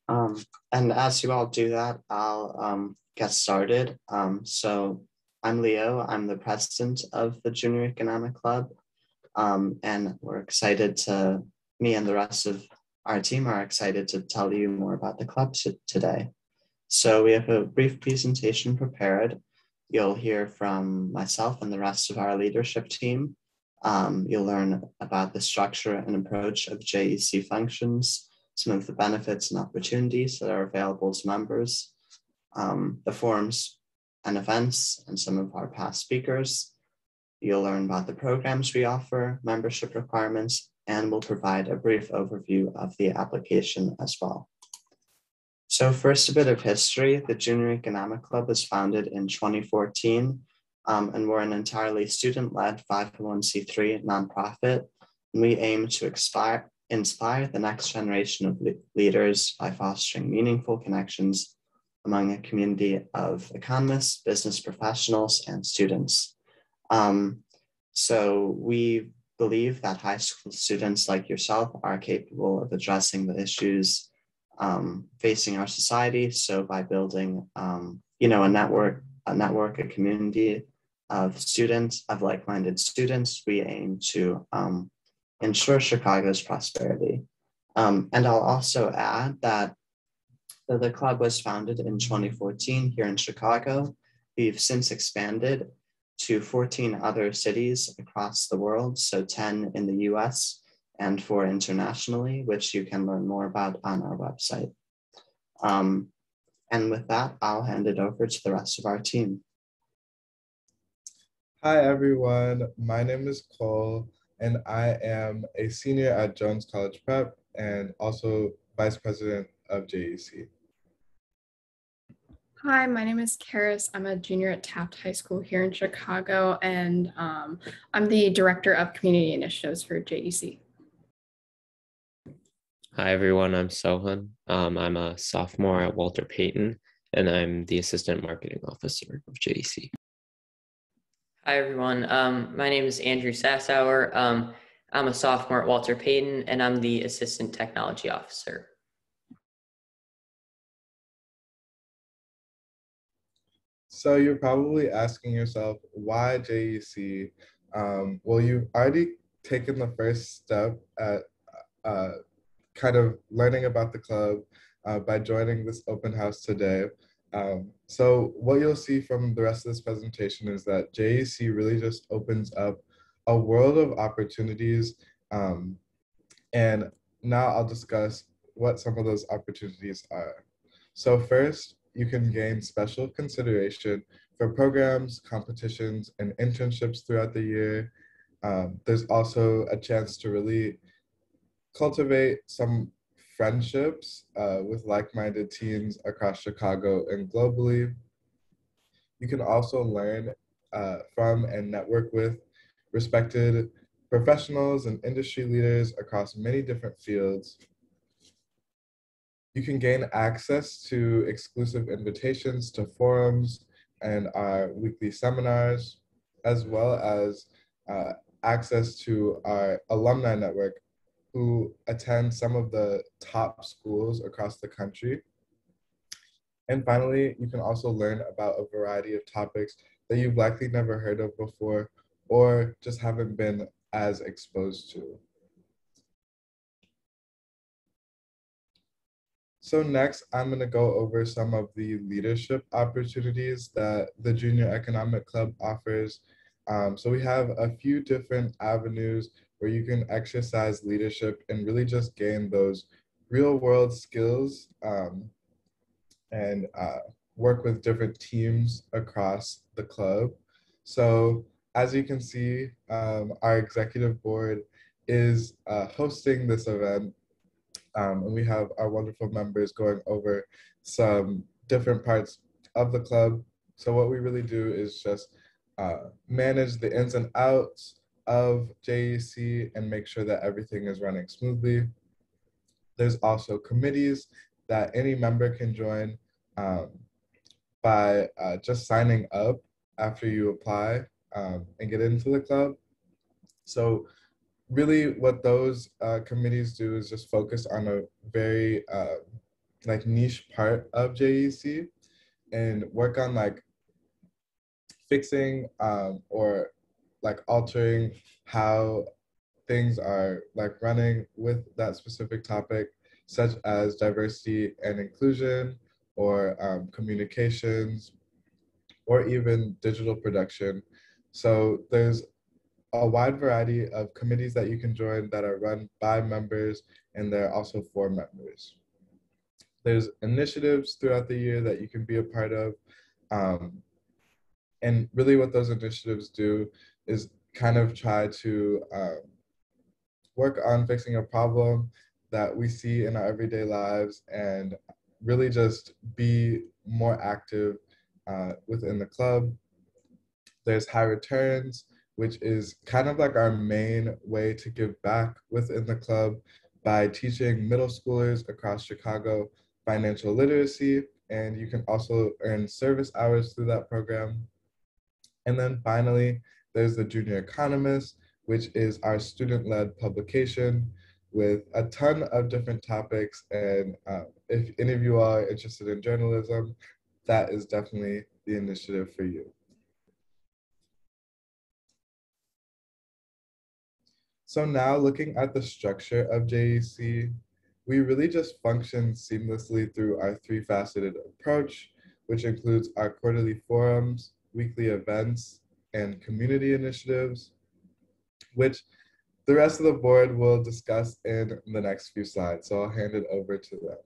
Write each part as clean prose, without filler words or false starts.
And as you all do that, I'll get started. So I'm Leo. I'm the president of the Junior Economic Club. And me and the rest of our team are excited to tell you more about the club today. So we have a brief presentation prepared. You'll hear from myself and the rest of our leadership team. You'll learn about the structure and approach of JEC functions, some of the benefits and opportunities that are available to members, the forums and events, and some of our past speakers. You'll learn about the programs we offer, membership requirements, and we'll provide a brief overview of the application as well. So first, a bit of history. The Junior Economic Club was founded in 2014, and we're an entirely student-led 501c3 nonprofit. And we aim to inspire the next generation of leaders by fostering meaningful connections among a community of economists, business professionals, and students. So we believe that high school students like yourself are capable of addressing the issues facing our society. So by building, a network, a community of students, of like-minded students, we aim to ensure Chicago's prosperity. And I'll also add that the club was founded in 2014 here in Chicago. We've since expanded to 14 other cities across the world, so 10 in the US and 4 internationally, which you can learn more about on our website. And with that, I'll hand it over to the rest of our team. Hi, everyone. My name is Cole, and I am a senior at Jones College Prep and also vice president of JEC. Hi, my name is Karis. I'm a junior at Taft High School here in Chicago, and I'm the director of community initiatives for JEC. Hi, everyone. I'm Sohan. I'm a sophomore at Walter Payton, and I'm the assistant marketing officer of JEC. Hi, everyone. My name is Andrew Sassauer. I'm a sophomore at Walter Payton, and I'm the assistant technology officer. So you're probably asking yourself, why JEC? Well, you've already taken the first step at kind of learning about the club by joining this open house today. So what you'll see from the rest of this presentation is that JEC really just opens up a world of opportunities. And now I'll discuss what some of those opportunities are. So first, you can gain special consideration for programs, competitions, and internships throughout the year. There's also a chance to really cultivate some friendships with like-minded teens across Chicago and globally. You can also learn from and network with respected professionals and industry leaders across many different fields. You can gain access to exclusive invitations to forums and our weekly seminars, as well as access to our alumni network who attend some of the top schools across the country. And finally, you can also learn about a variety of topics that you've likely never heard of before or just haven't been as exposed to. So next, I'm going to go over some of the leadership opportunities that the Junior Economic Club offers. So we have a few different avenues where you can exercise leadership and really just gain those real world skills and work with different teams across the club. So as you can see, our executive board is hosting this event. And we have our wonderful members going over some different parts of the club. So what we really do is just manage the ins and outs of JEC and make sure that everything is running smoothly. There's also committees that any member can join by just signing up after you apply and get into the club. So really what those committees do is just focus on a very like niche part of JEC and work on like fixing or like altering how things are like running with that specific topic, such as diversity and inclusion or communications or even digital production. So there's a wide variety of committees that you can join that are run by members, and they're also for members. There's initiatives throughout the year that you can be a part of. And really what those initiatives do is kind of try to work on fixing a problem that we see in our everyday lives and really just be more active within the club. There's high returns, which is kind of like our main way to give back within the club by teaching middle schoolers across Chicago financial literacy. And you can also earn service hours through that program. And then finally, there's the Junior Economist, which is our student-led publication with a ton of different topics. And if any of you are interested in journalism, that is definitely the initiative for you. So now looking at the structure of JEC, we really just function seamlessly through our three-faceted approach, which includes our quarterly forums, weekly events, and community initiatives, which the rest of the board will discuss in the next few slides. So I'll hand it over to them.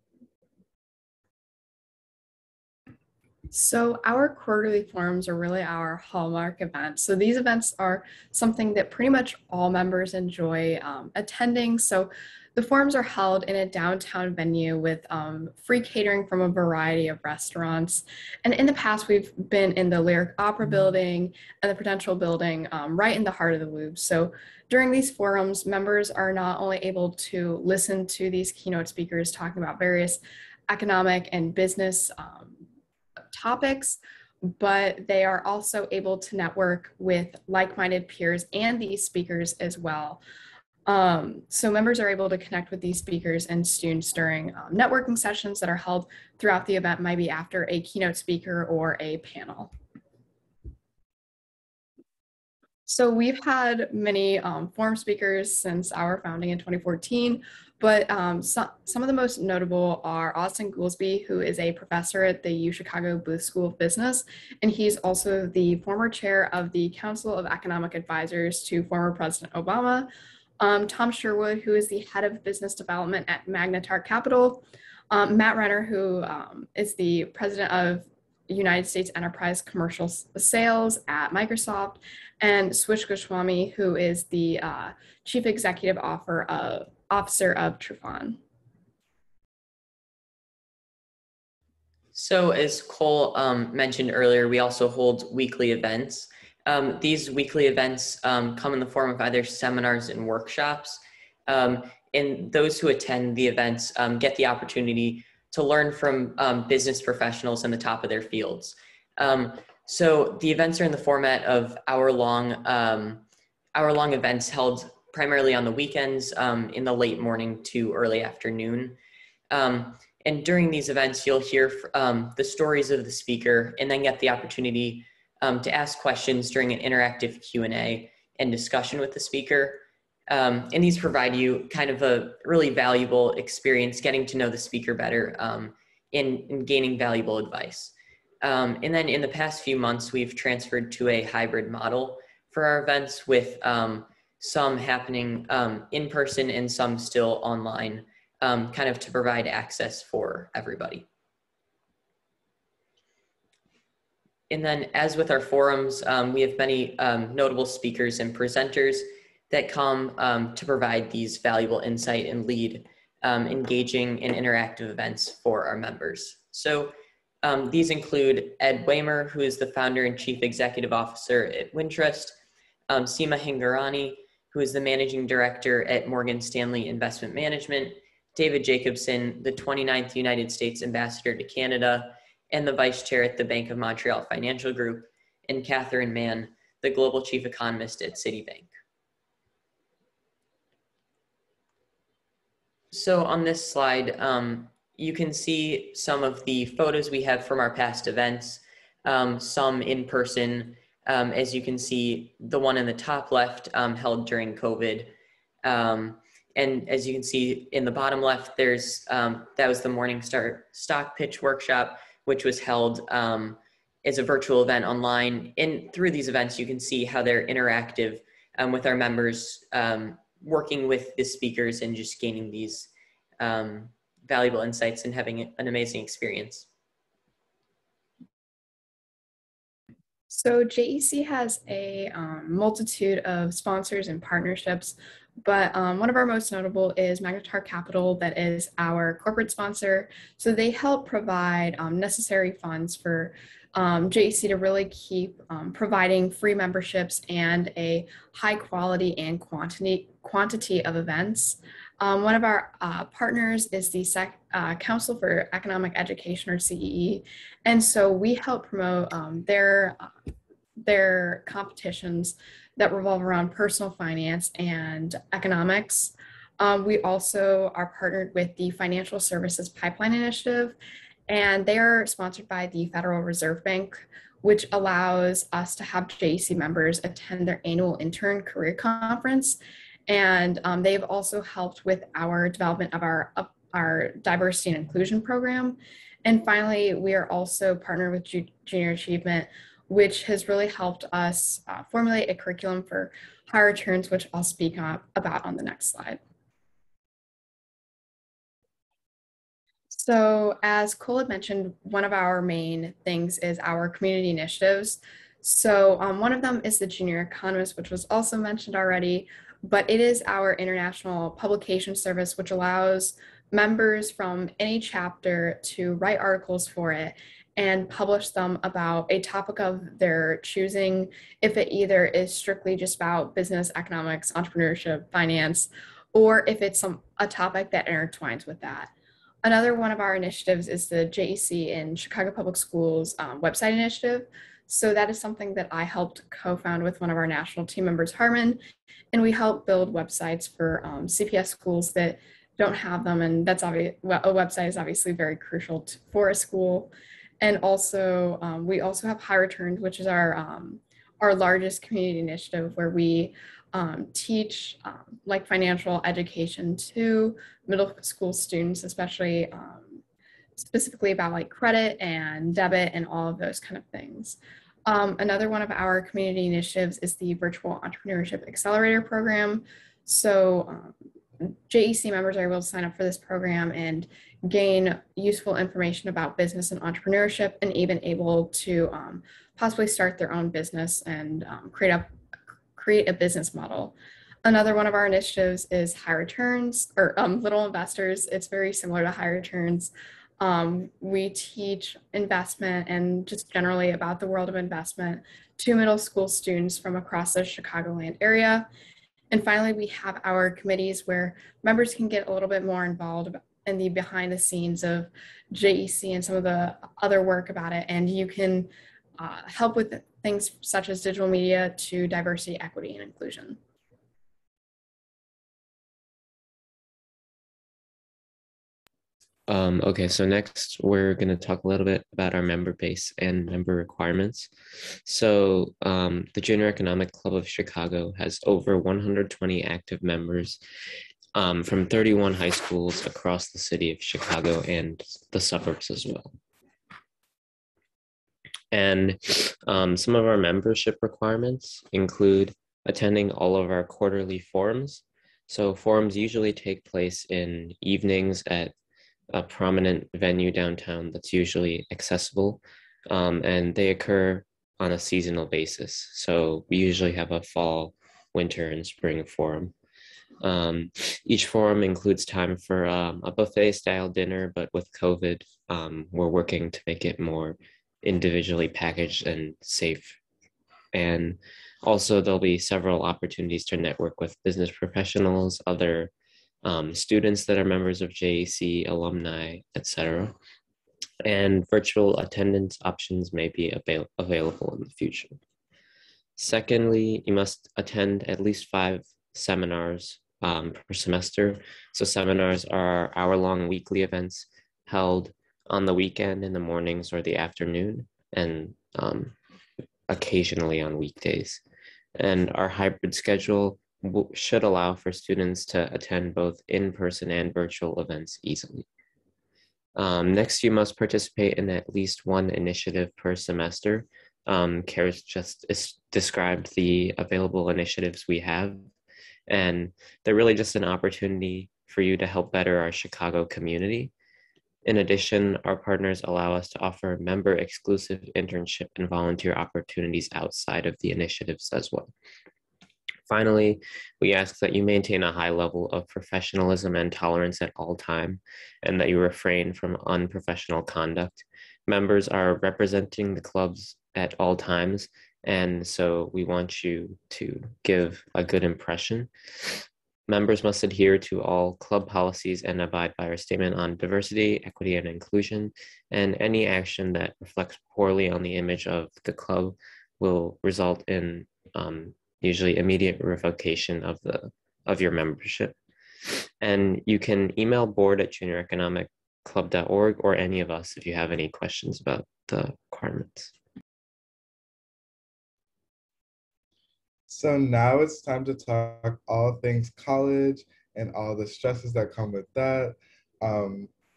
So our quarterly forums are really our hallmark events. So these events are something that pretty much all members enjoy attending. So the forums are held in a downtown venue with free catering from a variety of restaurants. And in the past, we've been in the Lyric Opera building and the Prudential building right in the heart of the Louvre. So during these forums, members are not only able to listen to these keynote speakers talking about various economic and business topics, but they are also able to network with like-minded peers and these speakers as well. So members are able to connect with these speakers and students during networking sessions that are held throughout the event, maybe after a keynote speaker or a panel. So we've had many forum speakers since our founding in 2014, but some of the most notable are Austin Goolsbee, who is a professor at the U Chicago Booth School of Business, and he's also the former chair of the Council of Economic Advisors to former President Obama. Tom Sherwood, who is the head of business development at Magnetar Capital, Matt Renner, who is the president of United States Enterprise Commercial Sales at Microsoft, and Swish Goswami, who is the chief executive officer of Trufan. So as Cole mentioned earlier, we also hold weekly events. These weekly events come in the form of either seminars and workshops. And those who attend the events get the opportunity to learn from business professionals in the top of their fields. So the events are in the format of hour-long events held primarily on the weekends in the late morning to early afternoon. And during these events, you'll hear the stories of the speaker and then get the opportunity to ask questions during an interactive Q&A and discussion with the speaker. And these provide you kind of a really valuable experience getting to know the speaker better in gaining valuable advice. And then in the past few months, we've transferred to a hybrid model for our events with some happening in person and some still online, kind of to provide access for everybody. And then as with our forums, we have many notable speakers and presenters that come to provide these valuable insight and lead engaging and interactive events for our members. So these include Ed Waymer, who is the founder and chief executive officer at Wintrust, Seema Hingorani, who is the managing director at Morgan Stanley Investment Management, David Jacobson, the 29th United States Ambassador to Canada, and the vice chair at the Bank of Montreal Financial Group, and Catherine Mann, the global chief economist at Citibank. So on this slide, you can see some of the photos we have from our past events, some in person. As you can see, the one in the top left held during COVID. And as you can see in the bottom left, there's that was the Morningstar Stock Pitch Workshop, which was held as a virtual event online. And through these events, you can see how they're interactive with our members, working with the speakers and just gaining these valuable insights and having an amazing experience. So JEC has a multitude of sponsors and partnerships, but one of our most notable is Magnetar Capital, that is our corporate sponsor. So they help provide necessary funds for JEC to really keep providing free memberships and a high quality and quantity of events. One of our partners is the Council for Economic Education, or CEE, and so we help promote their competitions that revolve around personal finance and economics. We also are partnered with the Financial Services Pipeline Initiative, and they are sponsored by the Federal Reserve Bank, which allows us to have JEC members attend their annual intern career conference. And they've also helped with our development of our diversity and inclusion program. And finally, we are also partnered with Junior Achievement, which has really helped us formulate a curriculum for high returns, which I'll speak about on the next slide. So as Cole had mentioned, one of our main things is our community initiatives. So one of them is the Junior Economist, which was also mentioned already, but it is our international publication service, which allows members from any chapter to write articles for it and publish them about a topic of their choosing, if it either is strictly just about business, economics, entrepreneurship, finance, or if it's a topic that intertwines with that. Another one of our initiatives is the JEC in Chicago Public Schools website initiative. So that is something that I helped co-found with one of our national team members, Harmon, and we help build websites for CPS schools that don't have them, and that's obvious. Well, a website is obviously very crucial for a school. And also, we also have High Returns, which is our largest community initiative, where we teach like financial education to middle school students, especially specifically about like credit and debit and all of those kind of things. Another one of our community initiatives is the Virtual Entrepreneurship Accelerator Program. So JEC members are able to sign up for this program and gain useful information about business and entrepreneurship, and even able to possibly start their own business and create a business model. Another one of our initiatives is High Returns, or Little Investors. It's very similar to High Returns. We teach investment and just generally about the world of investment to middle school students from across the Chicagoland area. And finally, we have our committees where members can get a little bit more involved in the behind the scenes of JEC and some of the other work about it. And you can help with things such as digital media to diversity, equity, and inclusion. Okay, so next we're going to talk a little bit about our member base and member requirements. So the Junior Economic Club of Chicago has over 120 active members from 31 high schools across the city of Chicago and the suburbs as well. And some of our membership requirements include attending all of our quarterly forums. So forums usually take place in evenings at a prominent venue downtown that's usually accessible, and they occur on a seasonal basis. So we usually have a fall, winter, and spring forum. Each forum includes time for a buffet style dinner, but with COVID, we're working to make it more individually packaged and safe. And also there'll be several opportunities to network with business professionals, other students that are members of JEC, alumni, etc. And virtual attendance options may be available in the future. Secondly, you must attend at least 5 seminars per semester. So seminars are hour-long weekly events held on the weekend in the mornings or the afternoon, and occasionally on weekdays. And our hybrid schedule should allow for students to attend both in-person and virtual events easily. Next, you must participate in at least one initiative per semester. Kara's just described the available initiatives we have, and they're really just an opportunity for you to help better our Chicago community. In addition, our partners allow us to offer member-exclusive internship and volunteer opportunities outside of the initiatives as well. Finally, we ask that you maintain a high level of professionalism and tolerance at all time, and that you refrain from unprofessional conduct. Members are representing the clubs at all times, and so we want you to give a good impression. Members must adhere to all club policies and abide by our statement on diversity, equity, and inclusion, and any action that reflects poorly on the image of the club will result in usually immediate revocation of your membership. And you can email board@junioreconomicclub.org or any of us if you have any questions about the requirements. So now it's time to talk all things college and all the stresses that come with that.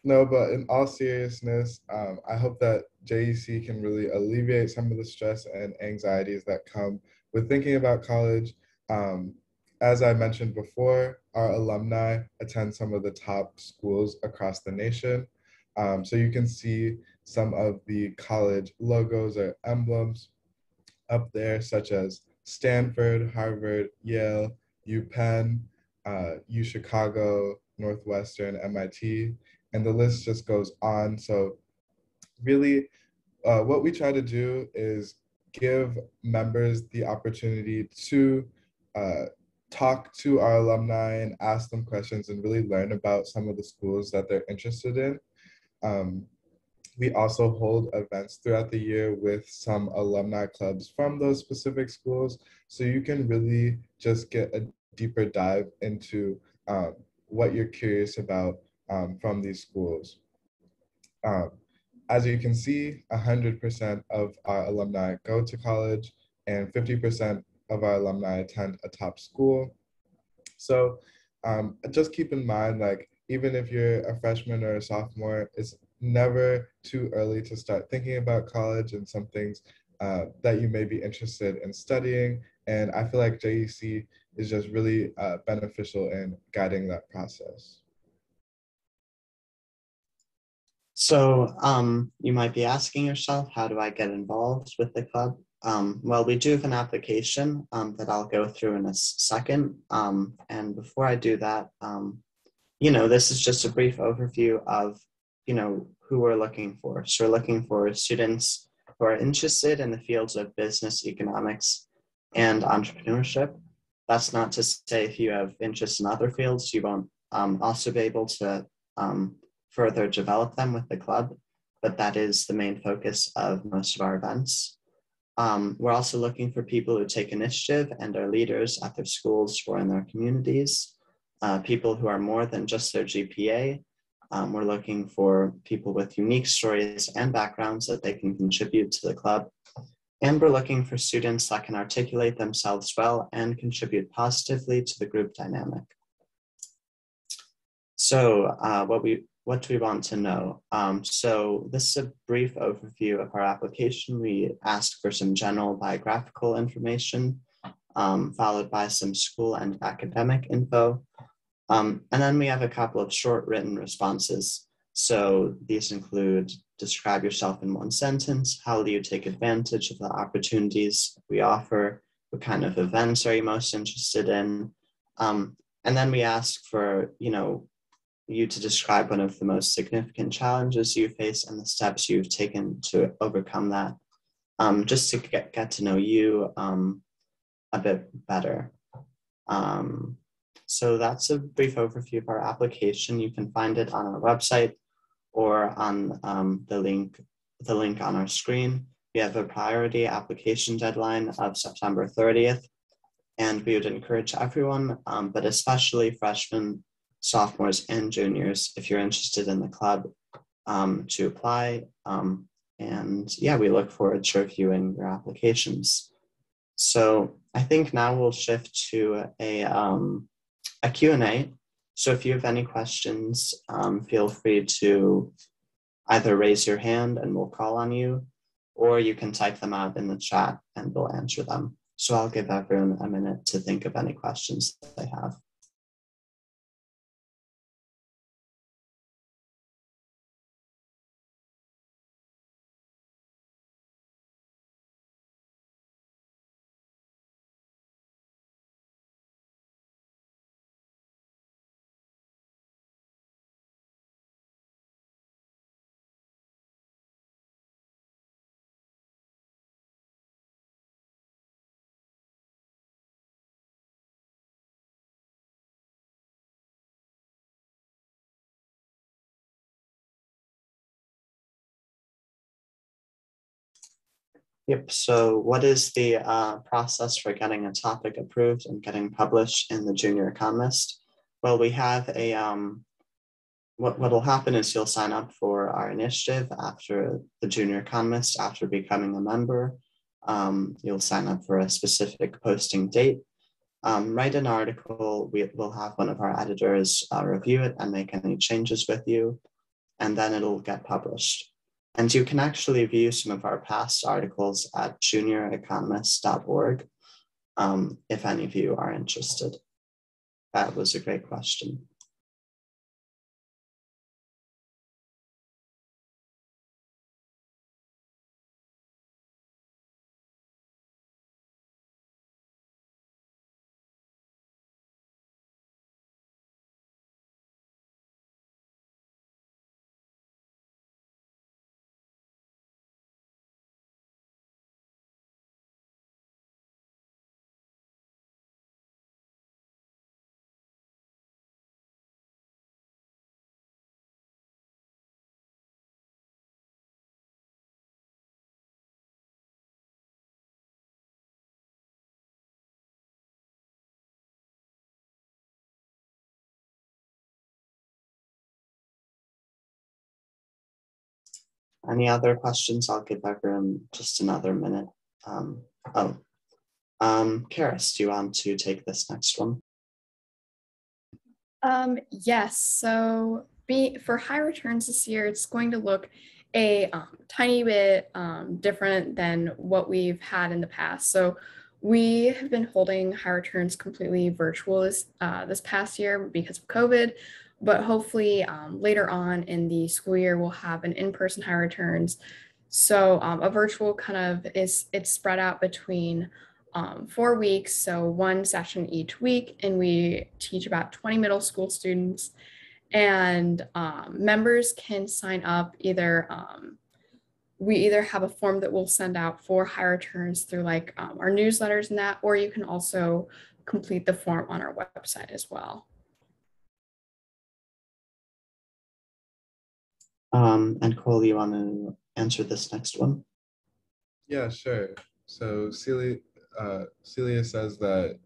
No, but in all seriousness, I hope that JEC can really alleviate some of the stress and anxieties that come with thinking about college. As I mentioned before, our alumni attend some of the top schools across the nation. So you can see some of the college logos or emblems up there, such as Stanford, Harvard, Yale, UPenn, UChicago, Northwestern, MIT, and the list just goes on. So really, what we try to do is give members the opportunity to talk to our alumni and ask them questions and really learn about some of the schools that they're interested in. We also hold events throughout the year with some alumni clubs from those specific schools, so you can really just get a deeper dive into what you're curious about from these schools. As you can see, 100% of our alumni go to college and 50% of our alumni attend a top school. So just keep in mind, like, even if you're a freshman or a sophomore, it's never too early to start thinking about college and some things that you may be interested in studying. And I feel like JEC is just really beneficial in guiding that process. So you might be asking yourself, how do I get involved with the club? Well, we do have an application that I'll go through in a second. And before I do that, this is just a brief overview of, who we're looking for. So we're looking for students who are interested in the fields of business, economics, and entrepreneurship. That's not to say if you have interest in other fields, you won't also be able to further develop them with the club, but that is the main focus of most of our events. We're also looking for people who take initiative and are leaders at their schools or in their communities, people who are more than just their GPA. We're looking for people with unique stories and backgrounds that they can contribute to the club. And we're looking for students that can articulate themselves well and contribute positively to the group dynamic. So what do we want to know? So this is a brief overview of our application. We asked for some general biographical information, followed by some school and academic info. And then we have a couple of short written responses. So these include: describe yourself in one sentence, how do you take advantage of the opportunities we offer, what kind of events are you most interested in? And then we ask for, you to describe one of the most significant challenges you face and the steps you've taken to overcome that, just to get to know you a bit better. So that's a brief overview of our application. You can find it on our website or on the link on our screen. We have a priority application deadline of September 30th, and we would encourage everyone, but especially freshmen, sophomores, and juniors, if you're interested in the club, to apply. And yeah, we look forward to reviewing your applications. So I think now we'll shift to a Q&A. So if you have any questions, feel free to either raise your hand and we'll call on you, or you can type them out in the chat and we'll answer them. So I'll give everyone a minute to think of any questions that they have. Yep, so what is the process for getting a topic approved and getting published in the Junior Economist? Well, we have a, what will happen is you'll sign up for our initiative after the Junior Economist, after becoming a member. You'll sign up for a specific posting date. Write an article, we'll have one of our editors review it and make any changes with you, and then it'll get published. And you can actually view some of our past articles at junioreconomist.org if any of you are interested. That was a great question. Any other questions? I'll give everyone just another minute. Karis, do you want to take this next one? Yes, so for high returns this year, it's going to look a tiny bit different than what we've had in the past. So we have been holding high returns completely virtual this past year because of COVID, but hopefully later on in the school year, we'll have an in-person high returns. So a virtual kind of it's spread out between 4 weeks, so one session each week, and we teach about 20 middle school students. And members can sign up either, we either have a form that we'll send out for high returns through like our newsletters and that, or you can also complete the form on our website as well. And Cole, you want to answer this next one? Yeah, sure. So Celia says that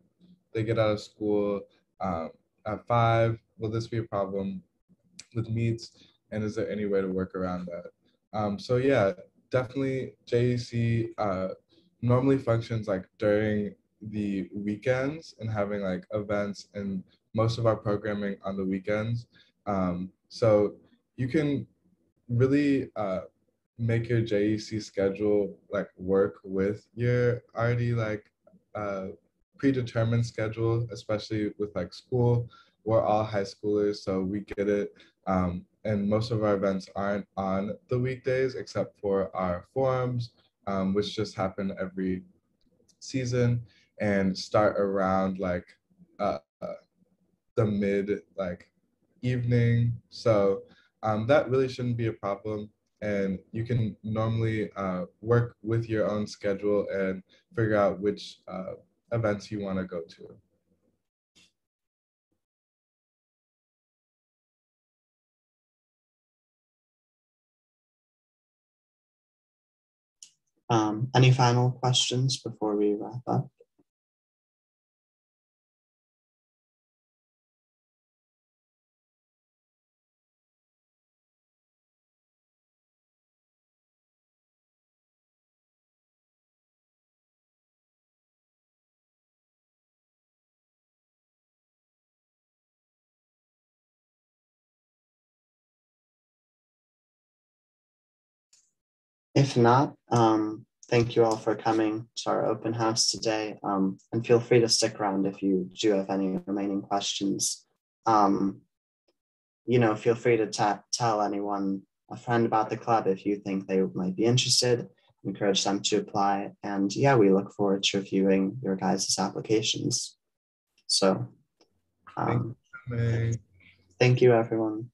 they get out of school at 5. Will this be a problem with meets? And is there any way to work around that? So yeah, definitely JEC normally functions like during the weekends and having like events and most of our programming on the weekends. So you can really make your JEC schedule like work with your already like predetermined schedule, especially with like school. We're all high schoolers, so we get it. And most of our events aren't on the weekdays except for our forums, which just happen every season and start around like the mid like evening. So that really shouldn't be a problem. And you can normally work with your own schedule and figure out which events you want to go to. Any final questions before we wrap up? If not, thank you all for coming to our open house today. And feel free to stick around if you do have any remaining questions. Feel free to tell anyone, a friend about the club if you think they might be interested. Encourage them to apply. And yeah, we look forward to reviewing your guys' applications. So Thank you. thank you, everyone.